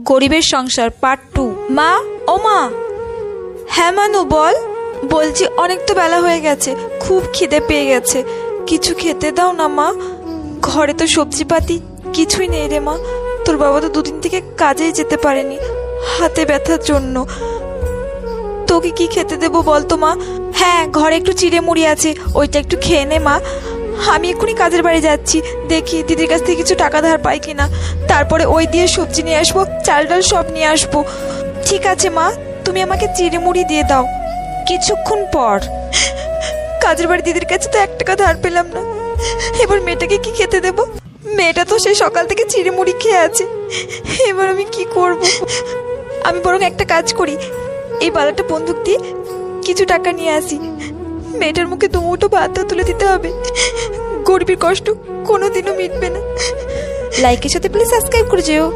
গরিবের সংসার পার্ট 2। মা, ও মা। হ্যাঁ মানু বল। বলছি অনেক তো বেলা হয়ে গেছে, খুব খিদে পেয়ে গেছে, কিছু খেতে দাও না মা। ঘরে তো সবজিপাতি কিছুই নেই রে মা। তোর বাবা তো দুদিন থেকে কাজেই যেতে পারেনি হাতে ব্যথার জন্য। তোকে কি খেতে দেবো বল তো মা। হ্যাঁ, ঘরে একটু চিড়ে মুড়ি আছে, ওইটা একটু খেয়ে নে মা। আমি এক্ষুনি কাজের বাড়ি যাচ্ছি, দেখি দিদির কাছ থেকে কিছু টাকা ধার পাই কিনা, তারপরে ওই দিয়ে সবজি নিয়ে আসবো, চাল ডাল সব নিয়ে আসবো। ঠিক আছে মা, তুমি আমাকে চিড়ে মুড়ি দিয়ে দাও। কিছুক্ষণ পর কাজের বাড়ি দিদির কাছে তো 1 টাকা ধার পেলাম না, এবার মেয়েটাকে কি খেতে দেব? মেয়েটা তো সেই সকাল থেকে চিড়ে মুড়ি খেয়ে আছে, এবার আমি কি করব? আমি বরং একটা কাজ করি, এই বালাটা বন্দুক দিয়ে কিছু টাকা নিয়ে আসি, মেয়েটার মুখে দুমুঠো ভাত তুলে দিতে হবে, গরিবের কষ্ট কোনোদিনও মিটবে না। লাইকের সাথে প্লিজ সাবস্ক্রাইব করে যেও।